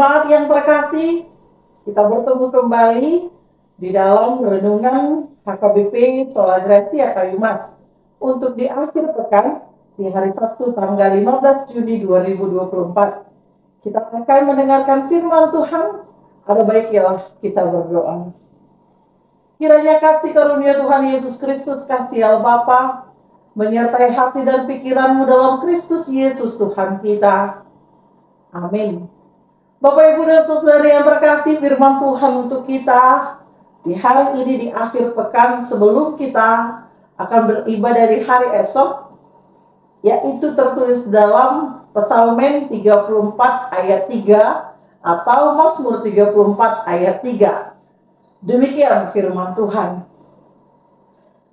jemaat yang terkasih, kita bertemu kembali di dalam renungan HKBP Sola Gracia Kayu Mas untuk di akhir pekan di hari Sabtu tanggal 15 Juni 2024. Kita akan mendengarkan firman Tuhan. Ada baiknya kita berdoa. Kiranya kasih karunia Tuhan Yesus Kristus, kasih Allah Bapa, menyertai hati dan pikiranmu dalam Kristus Yesus Tuhan kita. Amin. Bapak, Ibu, dan Saudara yang terkasih, firman Tuhan untuk kita di hari ini, di akhir pekan sebelum kita akan beribadah di hari esok, yaitu tertulis dalam Psalmen 34 ayat 3 atau Mazmur 34 ayat 3. Demikian firman Tuhan.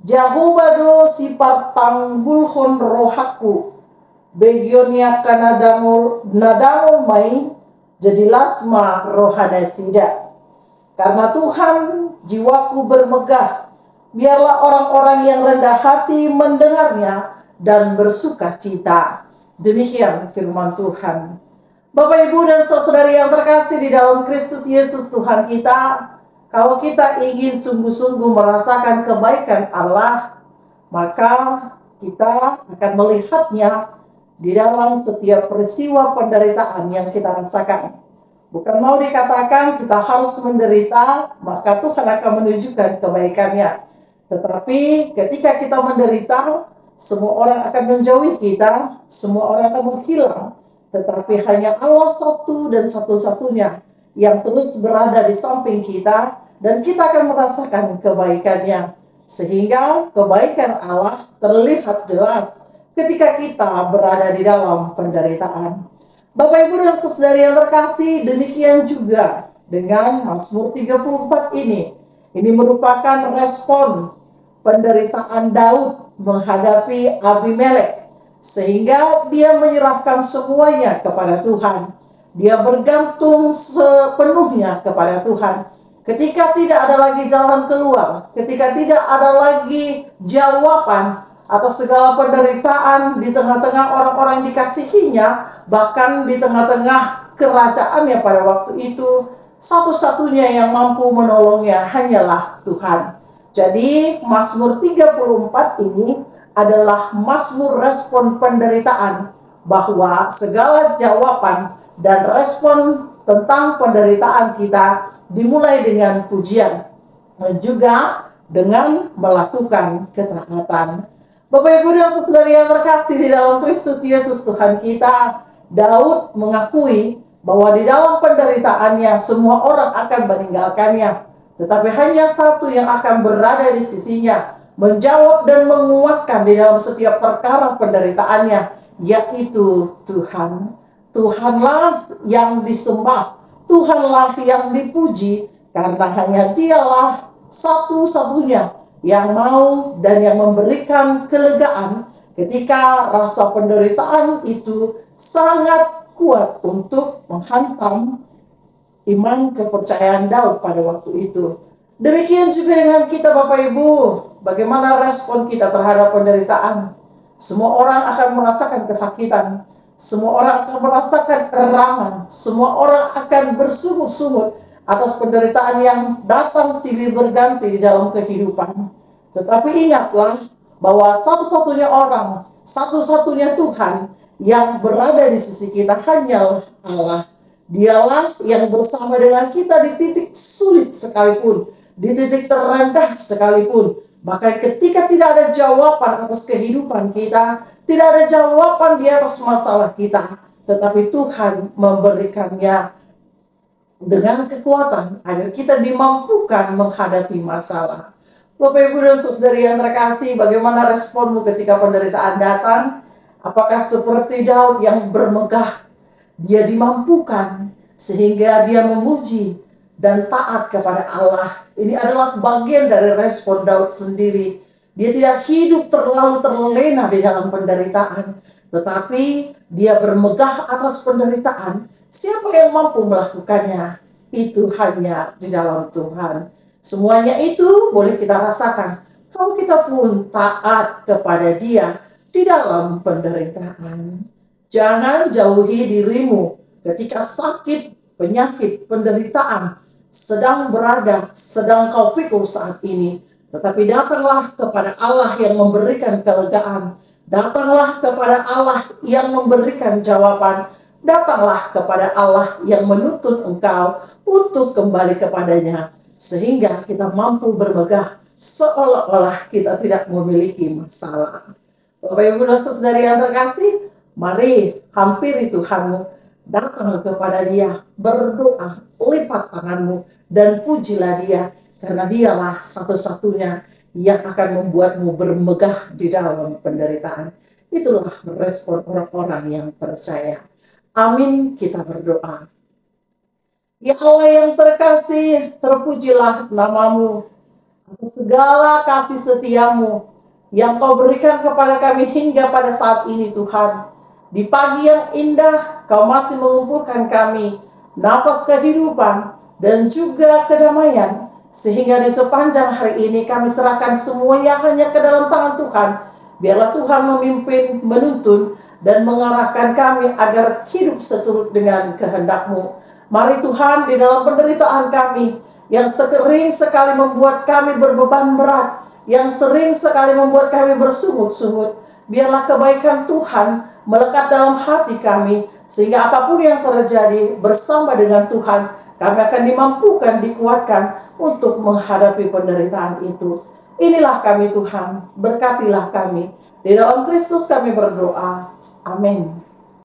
Jahubado sifat tanggulhon rohaku, begionia kanadangul nadangul mai, jadi lasma rohana sida. Karena Tuhan jiwaku bermegah, biarlah orang-orang yang rendah hati mendengarnya dan bersuka cita. Demikian firman Tuhan. Bapak, Ibu, dan saudari yang terkasih di dalam Kristus Yesus Tuhan kita, kalau kita ingin sungguh-sungguh merasakan kebaikan Allah, maka kita akan melihatnya di dalam setiap peristiwa penderitaan yang kita rasakan. Bukan mau dikatakan kita harus menderita, maka Tuhan akan menunjukkan kebaikannya. Tetapi ketika kita menderita, semua orang akan menjauhi kita, semua orang akan menghilang. Tetapi hanya Allah satu dan satu-satunya yang terus berada di samping kita, dan kita akan merasakan kebaikannya. Sehingga kebaikan Allah terlihat jelas ketika kita berada di dalam penderitaan. Bapak, Ibu, dan saudari yang terkasih, demikian juga dengan Mazmur 34 ini. Ini merupakan respon penderitaan Daud menghadapi Abimelek, sehingga dia menyerahkan semuanya kepada Tuhan. Dia bergantung sepenuhnya kepada Tuhan. Ketika tidak ada lagi jalan keluar, ketika tidak ada lagi jawaban atas segala penderitaan di tengah-tengah orang-orang yang dikasihinya, bahkan di tengah-tengah kerajaannya pada waktu itu, satu-satunya yang mampu menolongnya hanyalah Tuhan. Jadi Mazmur 34 ini adalah Mazmur respon penderitaan, bahwa segala jawaban dan respon tentang penderitaan kita dimulai dengan pujian dan juga dengan melakukan ketaatan. Bapak, Ibu, dan saudari yang terkasih di dalam Kristus Yesus Tuhan kita, Daud mengakui bahwa di dalam penderitaannya semua orang akan meninggalkannya, tetapi hanya satu yang akan berada di sisinya, menjawab dan menguatkan di dalam setiap perkara penderitaannya, yaitu Tuhan. Tuhanlah yang disembah, Tuhanlah yang dipuji, karena hanya Dialah satu-satunya yang mau dan yang memberikan kelegaan ketika rasa penderitaan itu sangat kuat untuk menghantam iman kepercayaan Daud pada waktu itu. Demikian juga dengan kita, Bapak, Ibu, bagaimana respon kita terhadap penderitaan. Semua orang akan merasakan kesakitan, semua orang akan merasakan kererangan, semua orang akan bersungut-sungut atas penderitaan yang datang silih berganti di dalam kehidupan. Tetapi ingatlah bahwa satu-satunya orang, satu-satunya Tuhan yang berada di sisi kita hanyalah Allah. Dialah yang bersama dengan kita di titik sulit sekalipun, di titik terendah sekalipun. Maka ketika tidak ada jawaban atas kehidupan kita, tidak ada jawaban di atas masalah kita, tetapi Tuhan memberikannya dengan kekuatan agar kita dimampukan menghadapi masalah. Bapak, Ibu, dan saudari yang terkasih, bagaimana responmu ketika penderitaan datang? Apakah seperti Daud yang bermegah, dia dimampukan sehingga dia memuji dan taat kepada Allah? Ini adalah bagian dari respon Daud sendiri. Dia tidak hidup terlalu terlena di dalam penderitaan, tetapi dia bermegah atas penderitaan. Siapa yang mampu melakukannya? Itu hanya di dalam Tuhan. Semuanya itu boleh kita rasakan kalau kita pun taat kepada Dia di dalam penderitaan. Jangan jauhi dirimu ketika sakit penyakit, penderitaan sedang kau pikul saat ini. Tetapi datanglah kepada Allah yang memberikan kelegaan. Datanglah kepada Allah yang memberikan jawaban. Datanglah kepada Allah yang menuntut engkau untuk kembali kepadanya. Sehingga kita mampu bermegah seolah-olah kita tidak memiliki masalah. Bapak Ibu Saudari yang terkasih, mari hampiri Tuhanmu, datang kepada Dia, berdoa, lipat tanganmu, dan pujilah Dia, karena Dialah satu-satunya yang akan membuatmu bermegah di dalam penderitaan. Itulah respon orang-orang yang percaya. Amin, kita berdoa. Ya Allah yang terkasih, terpujilah namamu atas segala kasih setiamu yang kau berikan kepada kami hingga pada saat ini Tuhan. Di pagi yang indah, kau masih mengumpulkan kami nafas kehidupan dan juga kedamaian, sehingga di sepanjang hari ini kami serahkan semuanya hanya ke dalam tangan Tuhan. Biarlah Tuhan memimpin, menuntun, dan mengarahkan kami agar hidup seturut dengan kehendak-Mu. Mari Tuhan, di dalam penderitaan kami yang sering sekali membuat kami berbeban berat, yang sering sekali membuat kami bersungut-sungut, biarlah kebaikan Tuhan melekat dalam hati kami, sehingga apapun yang terjadi bersama dengan Tuhan, kami akan dimampukan, dikuatkan untuk menghadapi penderitaan itu. Inilah kami Tuhan, berkatilah kami. Di dalam Kristus kami berdoa. Amin.